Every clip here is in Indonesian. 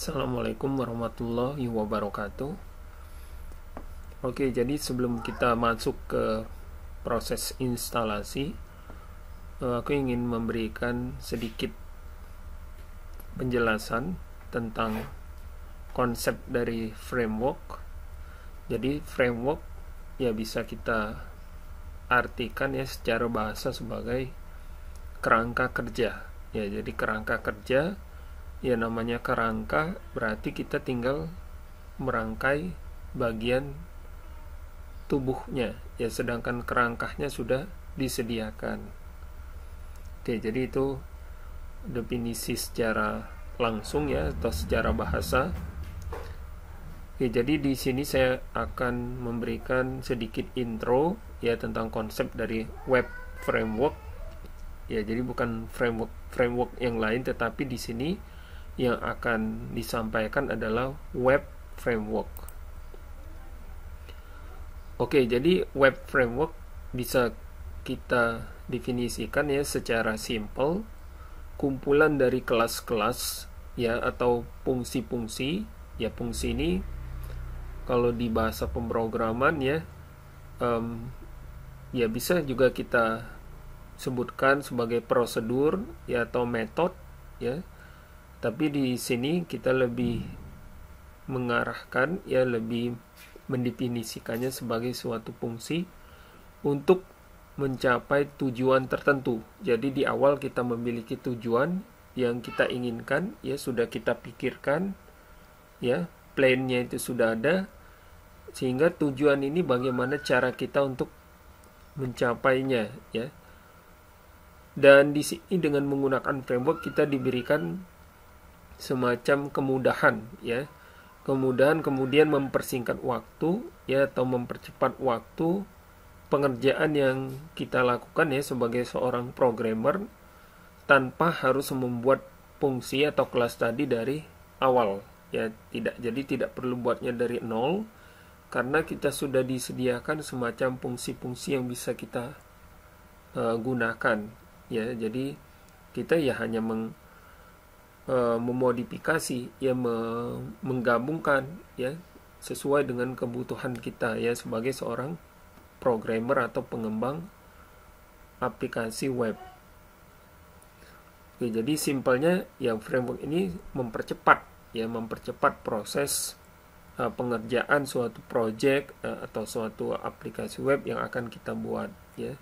Assalamualaikum warahmatullahi wabarakatuh. Oke, jadi sebelum kita masuk ke proses instalasi, aku ingin memberikan sedikit penjelasan tentang konsep dari framework. Jadi framework ya bisa kita artikan ya secara bahasa sebagai kerangka kerja. Ya, jadi kerangka kerja ya, namanya kerangka berarti kita tinggal merangkai bagian tubuhnya ya, sedangkan kerangkanya sudah disediakan. Oke, jadi itu definisi secara langsung ya, atau secara bahasa. Oke, jadi di sini saya akan memberikan sedikit intro ya tentang konsep dari web framework ya. Jadi bukan framework yang lain, tetapi di sini yang akan disampaikan adalah web framework. Oke, jadi web framework bisa kita definisikan ya secara simple, kumpulan dari kelas-kelas ya atau fungsi-fungsi. Ya, fungsi ini kalau di bahasa pemrograman ya, ya bisa juga kita sebutkan sebagai prosedur ya atau metode ya. Tapi di sini kita lebih mengarahkan ya, lebih mendefinisikannya sebagai suatu fungsi untuk mencapai tujuan tertentu. Jadi di awal kita memiliki tujuan yang kita inginkan ya, sudah kita pikirkan ya, plan-nya itu sudah ada, sehingga tujuan ini bagaimana cara kita untuk mencapainya ya. Dan di sini dengan menggunakan framework kita diberikan semacam kemudahan ya, kemudian mempersingkat waktu ya, atau mempercepat waktu pengerjaan yang kita lakukan ya sebagai seorang programmer, tanpa harus membuat fungsi atau kelas tadi dari awal ya. Tidak perlu buatnya dari nol, karena kita sudah disediakan semacam fungsi-fungsi yang bisa kita gunakan ya. Jadi kita ya hanya memodifikasi ya, menggabungkan ya sesuai dengan kebutuhan kita ya sebagai seorang programmer atau pengembang aplikasi web. Oke, jadi simpelnya ya framework ini mempercepat proses pengerjaan suatu project atau suatu aplikasi web yang akan kita buat ya.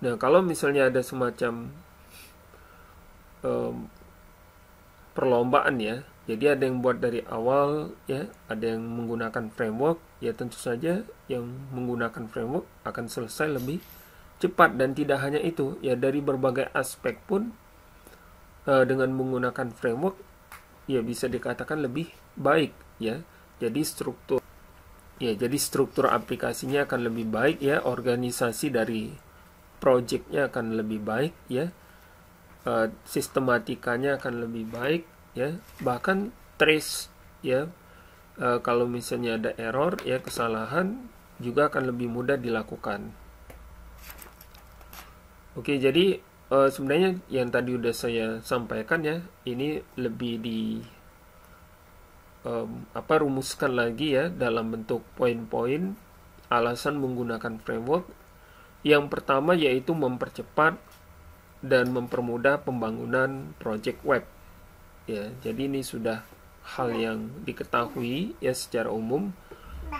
Nah, kalau misalnya ada semacam perlombaan ya, jadi ada yang buat dari awal ya, ada yang menggunakan framework ya, tentu saja yang menggunakan framework akan selesai lebih cepat. Dan tidak hanya itu ya, dari berbagai aspek pun dengan menggunakan framework ya bisa dikatakan lebih baik ya. Jadi struktur aplikasinya akan lebih baik ya, organisasi dari projectnya akan lebih baik ya, sistematikanya akan lebih baik ya, bahkan trace ya, kalau misalnya ada error ya, kesalahan juga akan lebih mudah dilakukan. Oke, jadi sebenarnya yang tadi udah saya sampaikan ya, ini lebih rumuskan lagi ya dalam bentuk poin-poin alasan menggunakan framework. Yang pertama yaitu mempercepat dan mempermudah pembangunan project web ya. Jadi ini sudah hal yang diketahui ya secara umum.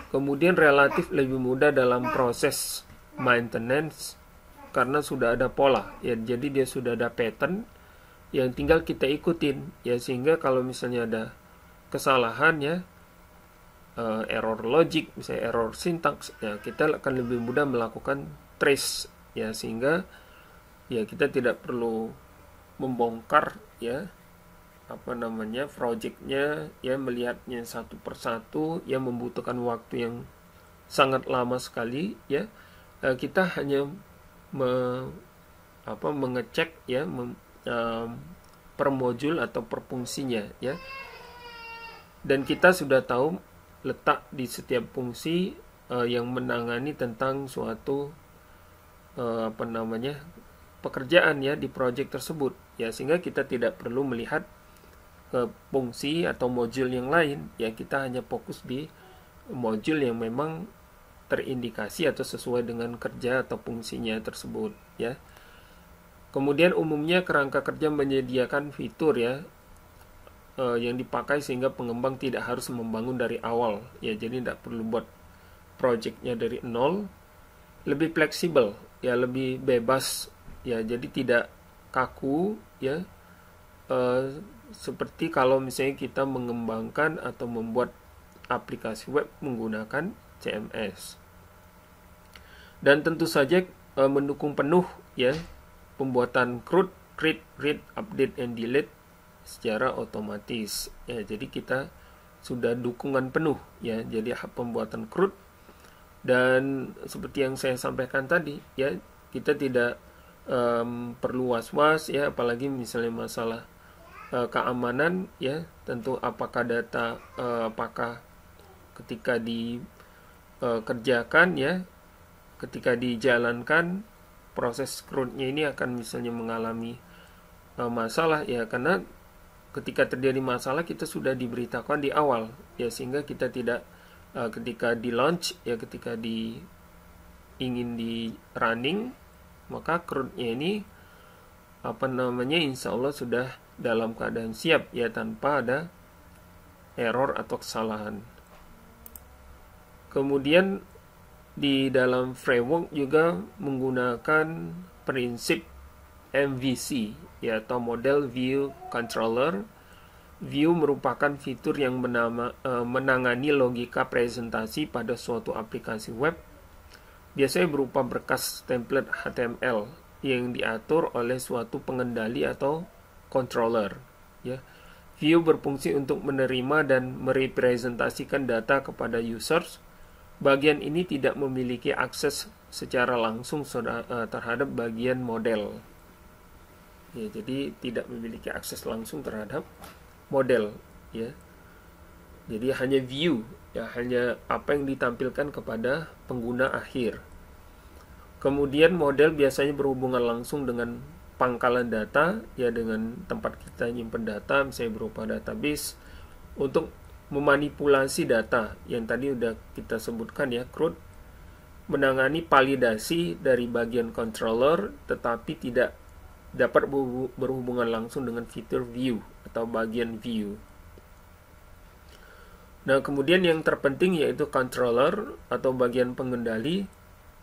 Kemudian relatif lebih mudah dalam proses maintenance karena sudah ada pola ya, jadi dia sudah ada pattern yang tinggal kita ikutin ya, sehingga kalau misalnya ada kesalahan ya, error logic misalnya, error syntax ya, kita akan lebih mudah melakukan trace ya, sehingga ya kita tidak perlu membongkar ya projectnya ya, melihatnya satu persatu ya, membutuhkan waktu yang sangat lama sekali ya. Kita hanya mengecek ya per modul atau per fungsinya ya, dan kita sudah tahu letak di setiap fungsi yang menangani tentang suatu pekerjaan ya di project tersebut ya, sehingga kita tidak perlu melihat ke fungsi atau modul yang lain, ya kita hanya fokus di modul yang memang terindikasi atau sesuai dengan kerja atau fungsinya tersebut, ya. Kemudian umumnya kerangka kerja menyediakan fitur ya yang dipakai sehingga pengembang tidak harus membangun dari awal, ya. Jadi tidak perlu buat projectnya dari nol, lebih fleksibel, ya, lebih bebas, ya. Jadi tidak kaku, ya. Seperti kalau misalnya kita mengembangkan atau membuat aplikasi web menggunakan CMS. Dan tentu saja mendukung penuh, ya, pembuatan CRUD, create, read, update, and delete secara otomatis, ya. Jadi kita sudah dukungan penuh, ya. Jadi pembuatan CRUD, dan seperti yang saya sampaikan tadi, ya, kita tidak perlu was-was, ya, apalagi misalnya masalah keamanan, ya. Tentu apakah data apakah ketika dikerjakan, ya, ketika dijalankan proses CRUD-nya ini akan misalnya mengalami masalah, ya, karena ketika terjadi masalah kita sudah diberitakan di awal, ya, sehingga kita tidak ketika di launch, ya, ketika ingin di running, maka CRUD-nya ini insya Allah sudah dalam keadaan siap, ya, tanpa ada error atau kesalahan. Kemudian di dalam framework juga menggunakan prinsip MVC, ya, atau Model View Controller. View merupakan fitur yang menangani logika presentasi pada suatu aplikasi web, biasanya berupa berkas template HTML yang diatur oleh suatu pengendali atau controller, ya. View berfungsi untuk menerima dan merepresentasikan data kepada users. Bagian ini tidak memiliki akses secara langsung terhadap bagian model, ya. Jadi tidak memiliki akses langsung terhadap model, ya. Jadi hanya view, ya, hanya apa yang ditampilkan kepada pengguna akhir. Kemudian model biasanya berhubungan langsung dengan pangkalan data, ya, dengan tempat kita nyimpen data, misalnya berupa database, untuk memanipulasi data yang tadi udah kita sebutkan, ya. CRUD menangani validasi dari bagian controller, tetapi tidak dapat berhubungan langsung dengan fitur view atau bagian view. Nah, kemudian yang terpenting yaitu controller atau bagian pengendali,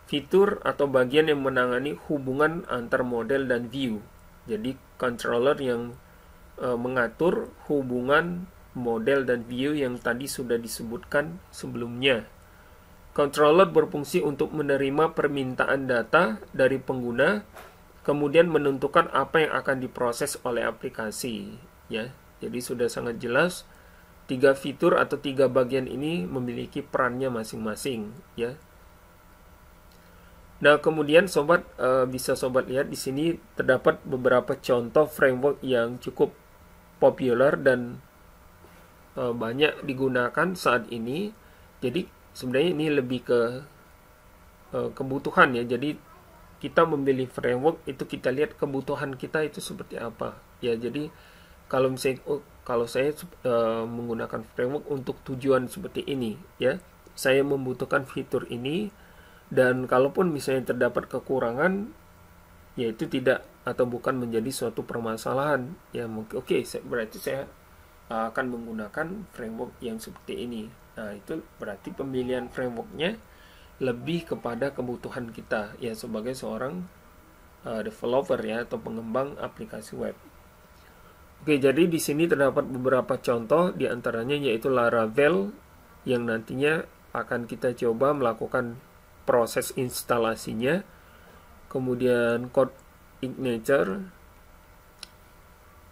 fitur atau bagian yang menangani hubungan antar model dan view. Jadi controller yang mengatur hubungan model dan view yang tadi sudah disebutkan sebelumnya. Controller berfungsi untuk menerima permintaan data dari pengguna, kemudian menentukan apa yang akan diproses oleh aplikasi, ya. Jadi sudah sangat jelas 3 fitur atau 3 bagian ini memiliki perannya masing-masing, ya. Nah, kemudian sobat bisa sobat lihat di sini terdapat beberapa contoh framework yang cukup populer dan banyak digunakan saat ini. Jadi sebenarnya ini lebih ke kebutuhan, ya. Jadi kita memilih framework itu kita lihat kebutuhan kita itu seperti apa, ya. Jadi kalau misalnya kalau saya menggunakan framework untuk tujuan seperti ini, ya, saya membutuhkan fitur ini, dan kalaupun misalnya terdapat kekurangan, yaitu tidak atau bukan menjadi suatu permasalahan, ya, mungkin berarti saya akan menggunakan framework yang seperti ini. Nah, itu berarti pemilihan frameworknya lebih kepada kebutuhan kita, ya, sebagai seorang developer, ya, atau pengembang aplikasi web. Oke, jadi di sini terdapat beberapa contoh, diantaranya yaitu Laravel yang nantinya akan kita coba melakukan proses instalasinya, kemudian CodeIgniter,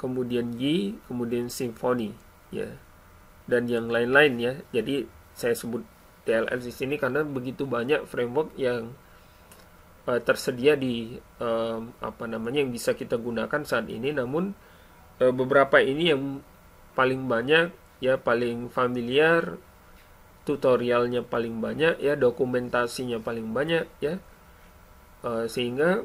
kemudian Y, kemudian Symfony, ya, dan yang lain-lain, ya. Jadi saya sebut TLS di sini karena begitu banyak framework yang tersedia di yang bisa kita gunakan saat ini. Namun beberapa ini yang paling banyak, ya, paling familiar, tutorialnya paling banyak, ya, dokumentasinya paling banyak, ya, sehingga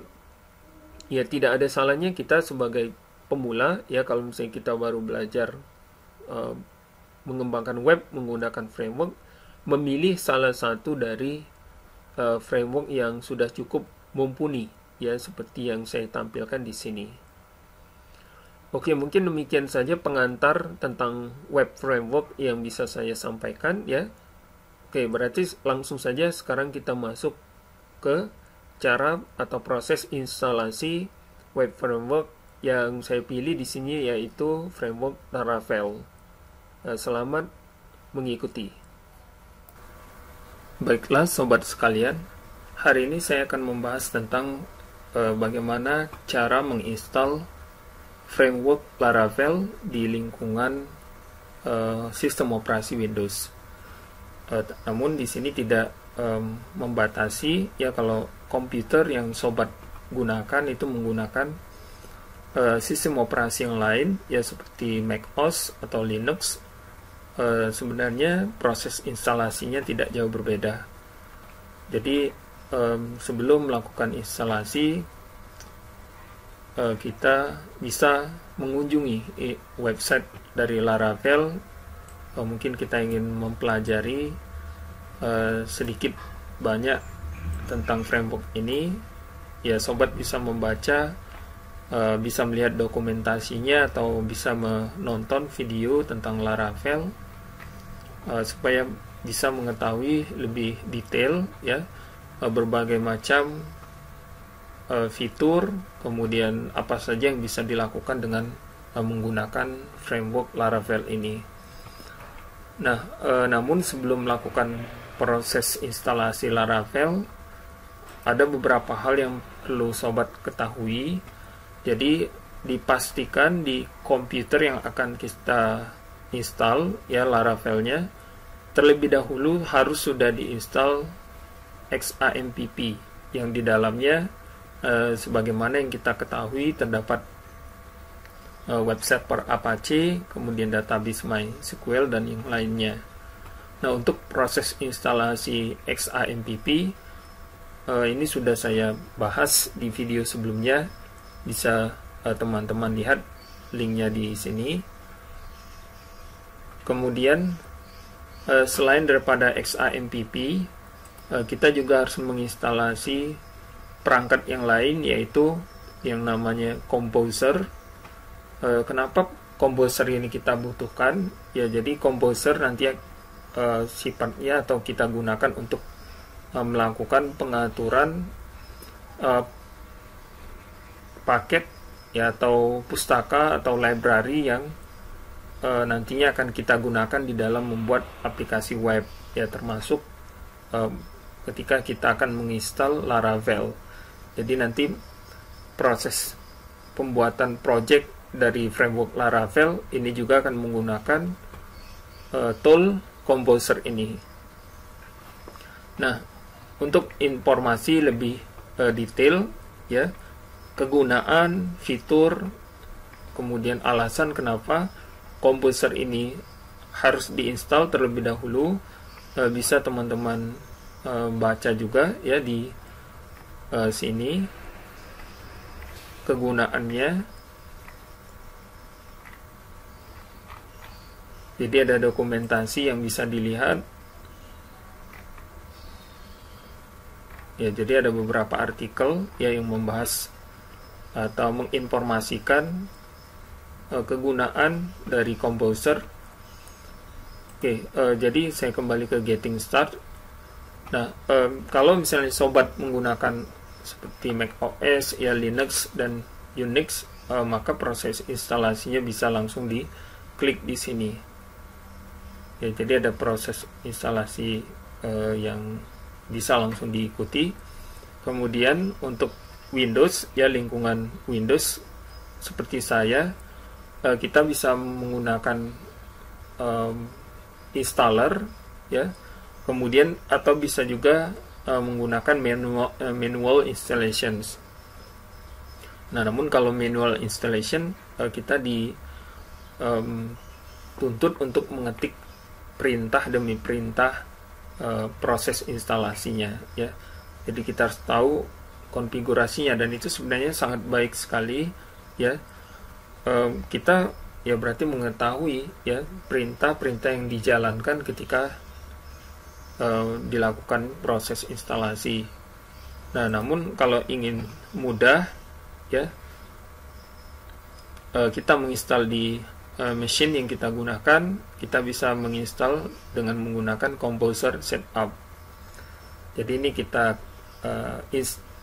ya tidak ada salahnya kita sebagai pemula, ya, kalau misalnya kita baru belajar mengembangkan web menggunakan framework, memilih salah satu dari framework yang sudah cukup mumpuni, ya, seperti yang saya tampilkan di sini. Oke, mungkin demikian saja pengantar tentang web framework yang bisa saya sampaikan, ya. Oke, berarti langsung saja sekarang kita masuk ke cara atau proses instalasi web framework yang saya pilih di sini, yaitu framework Laravel. Selamat mengikuti. Baiklah sobat sekalian, hari ini saya akan membahas tentang bagaimana cara menginstal framework Laravel di lingkungan sistem operasi Windows. Namun di sini tidak membatasi, ya, kalau komputer yang sobat gunakan itu menggunakan sistem operasi yang lain, ya, seperti macOS atau Linux. Sebenarnya proses instalasinya tidak jauh berbeda. Jadi sebelum melakukan instalasi, kita bisa mengunjungi website dari Laravel. Mungkin kita ingin mempelajari sedikit banyak tentang framework ini, ya, sobat bisa membaca, bisa melihat dokumentasinya atau bisa menonton video tentang Laravel supaya bisa mengetahui lebih detail, ya, berbagai macam fitur, kemudian apa saja yang bisa dilakukan dengan menggunakan framework Laravel ini. Nah, namun sebelum melakukan proses instalasi Laravel, ada beberapa hal yang perlu sobat ketahui. Jadi dipastikan di komputer yang akan kita install, ya, Laravelnya, terlebih dahulu harus sudah diinstal XAMPP yang di dalamnya sebagaimana yang kita ketahui terdapat website per Apache, kemudian database MySQL dan yang lainnya. Nah, untuk proses instalasi XAMPP ini sudah saya bahas di video sebelumnya, bisa teman-teman lihat linknya di sini. Kemudian selain daripada XAMPP, kita juga harus menginstalasi perangkat yang lain, yaitu yang namanya Composer. Kenapa Composer ini kita butuhkan? Ya, jadi Composer nanti sifatnya atau kita gunakan untuk melakukan pengaturan paket, ya, atau pustaka atau library yang nantinya akan kita gunakan di dalam membuat aplikasi web, ya, termasuk ketika kita akan menginstal Laravel. Jadi nanti proses pembuatan project dari framework Laravel ini juga akan menggunakan tool Composer ini. Nah, untuk informasi lebih detail, ya, kegunaan, fitur, kemudian alasan kenapa Composer ini harus diinstal terlebih dahulu, bisa teman-teman baca juga, ya, di sini kegunaannya. Jadi ada dokumentasi yang bisa dilihat, ya. Jadi ada beberapa artikel, ya, yang membahas atau menginformasikan kegunaan dari Composer. Oke, jadi saya kembali ke Getting Start. Nah, kalau misalnya sobat menggunakan seperti macOS, ya, Linux dan Unix, maka proses instalasinya bisa langsung diklik di sini. Ya, jadi ada proses instalasi yang bisa langsung diikuti. Kemudian untuk Windows, ya, lingkungan Windows seperti saya, kita bisa menggunakan installer, ya, kemudian atau bisa juga menggunakan manual installations. Nah, namun kalau manual installation, kita dituntut untuk mengetik perintah demi perintah proses instalasinya, ya. Jadi kita harus tahu konfigurasinya, dan itu sebenarnya sangat baik sekali, ya. Kita ya berarti mengetahui ya perintah-perintah yang dijalankan ketika dilakukan proses instalasi. Nah, namun kalau ingin mudah ya, kita menginstal di mesin yang kita gunakan, kita bisa menginstal dengan menggunakan Composer Setup. Jadi ini kita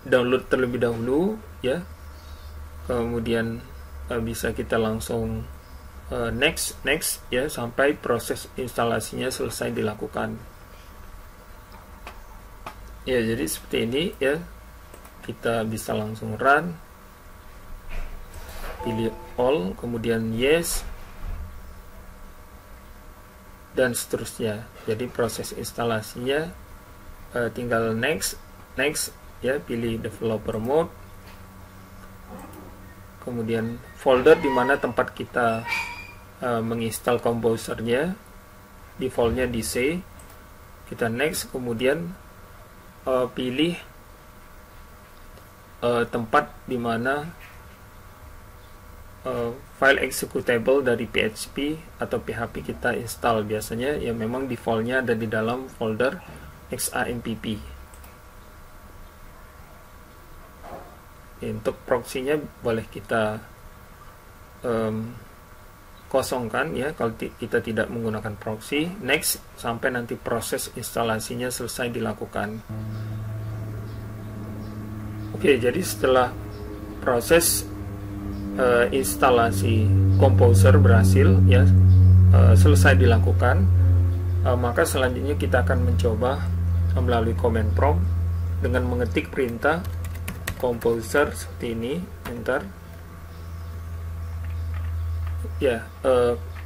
download terlebih dahulu ya, kemudian bisa kita langsung next ya sampai proses instalasinya selesai dilakukan. Ya, jadi seperti ini ya, kita bisa langsung run, pilih all, kemudian yes, dan seterusnya. Jadi proses instalasinya tinggal next ya, pilih developer mode, kemudian folder di mana tempat kita menginstal Composernya, defaultnya di C, kita next, kemudian pilih tempat di mana file executable dari PHP atau PHP kita install. Biasanya ya memang defaultnya ada di dalam folder XAMPP. Untuk proxy-nya boleh kita kosongkan ya kalau kita tidak menggunakan proxy. Next sampai nanti proses instalasinya selesai dilakukan. Oke, jadi setelah proses instalasi Composer berhasil ya selesai dilakukan, maka selanjutnya kita akan mencoba melalui command prompt dengan mengetik perintah Composer seperti ini, enter. Ya,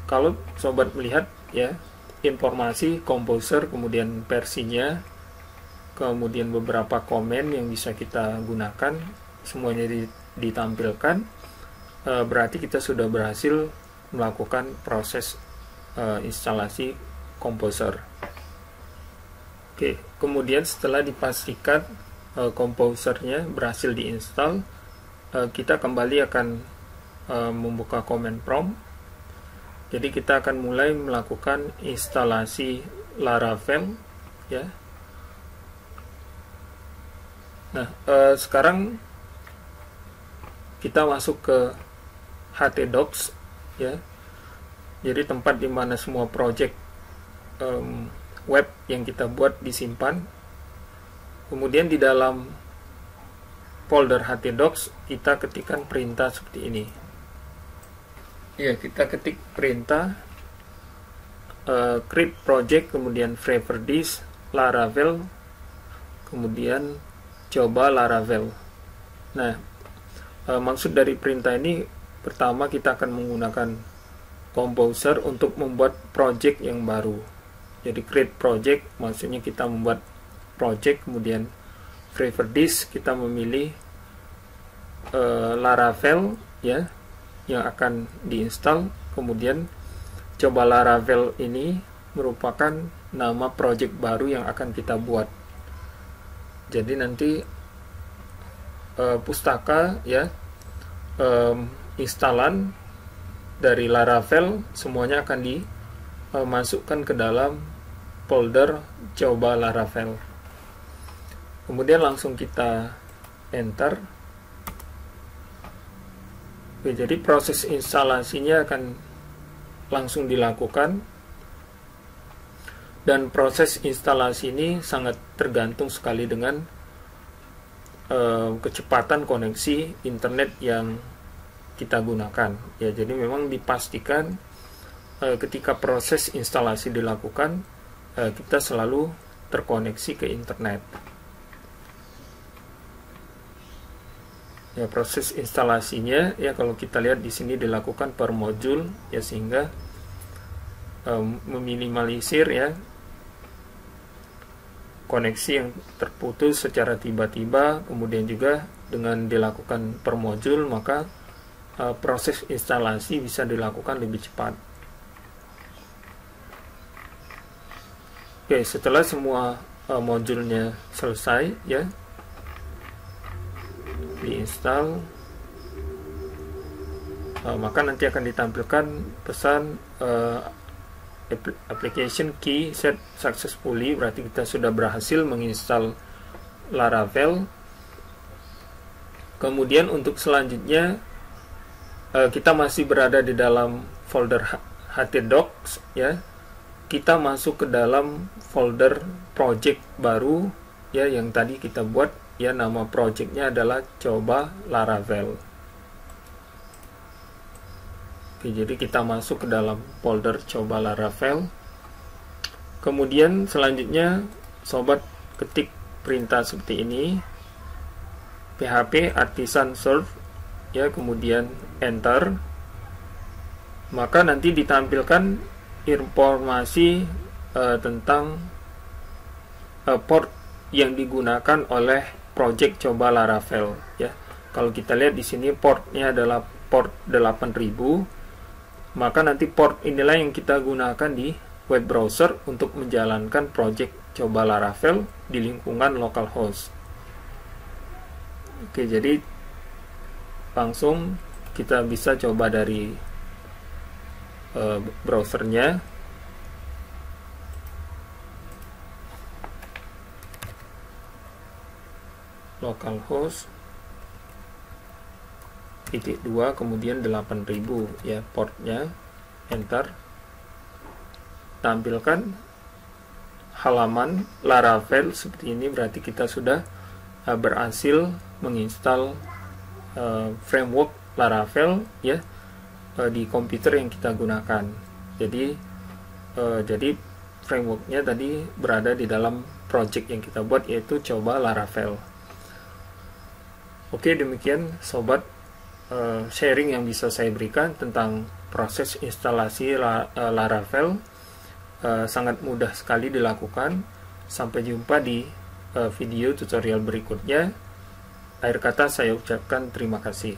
kalau sobat melihat ya informasi Composer, kemudian versinya, kemudian beberapa komen yang bisa kita gunakan, semuanya ditampilkan, berarti kita sudah berhasil melakukan proses instalasi Composer. Oke, kemudian setelah dipastikan Composernya berhasil diinstal, kita kembali akan membuka command prompt. Jadi kita akan mulai melakukan instalasi Laravel ya. Nah, sekarang kita masuk ke htdocs ya. Jadi tempat di mana semua project web yang kita buat disimpan. Kemudian di dalam folder htdocs kita ketikkan perintah seperti ini. Ya, kita ketik perintah create project, kemudian flavor this Laravel, kemudian coba Laravel. Nah, maksud dari perintah ini, pertama kita akan menggunakan Composer untuk membuat project yang baru. Jadi create project maksudnya kita membuat project, kemudian flavor this kita memilih Laravel ya yang akan diinstal, kemudian coba Laravel ini merupakan nama project baru yang akan kita buat. Jadi nanti pustaka ya instalan dari Laravel semuanya akan dimasukkan ke dalam folder coba Laravel. Kemudian langsung kita enter. Oke, jadi proses instalasinya akan langsung dilakukan, dan proses instalasi ini sangat tergantung sekali dengan kecepatan koneksi internet yang kita gunakan ya. Jadi memang dipastikan ketika proses instalasi dilakukan kita selalu terkoneksi ke internet. Ya, proses instalasinya ya kalau kita lihat di sini dilakukan per modul ya, sehingga meminimalisir ya koneksi yang terputus secara tiba-tiba. Kemudian juga dengan dilakukan per modul, maka proses instalasi bisa dilakukan lebih cepat. Oke, setelah semua modulnya selesai ya diinstal, maka nanti akan ditampilkan pesan application key set successfully, berarti kita sudah berhasil menginstal Laravel. Kemudian untuk selanjutnya kita masih berada di dalam folder htdocs ya. Kita masuk ke dalam folder project baru ya, yang tadi kita buat ya, nama projectnya adalah coba Laravel. Oke, jadi kita masuk ke dalam folder coba Laravel. Kemudian selanjutnya sobat ketik perintah seperti ini, php artisan serve ya, kemudian enter, maka nanti ditampilkan informasi tentang port yang digunakan oleh project coba Laravel ya. Kalau kita lihat di sini portnya adalah port 8000, maka nanti port inilah yang kita gunakan di web browser untuk menjalankan project coba Laravel di lingkungan localhost. Oke, jadi langsung kita bisa coba dari browsernya. Localhost /2 kemudian 8000 ya portnya, enter. Tampilkan halaman Laravel seperti ini, berarti kita sudah berhasil menginstal framework Laravel ya di komputer yang kita gunakan. Jadi frameworknya tadi berada di dalam project yang kita buat, yaitu coba Laravel. Oke, demikian sobat sharing yang bisa saya berikan tentang proses instalasi Laravel. Sangat mudah sekali dilakukan. Sampai jumpa di video tutorial berikutnya. Akhir kata saya ucapkan terima kasih.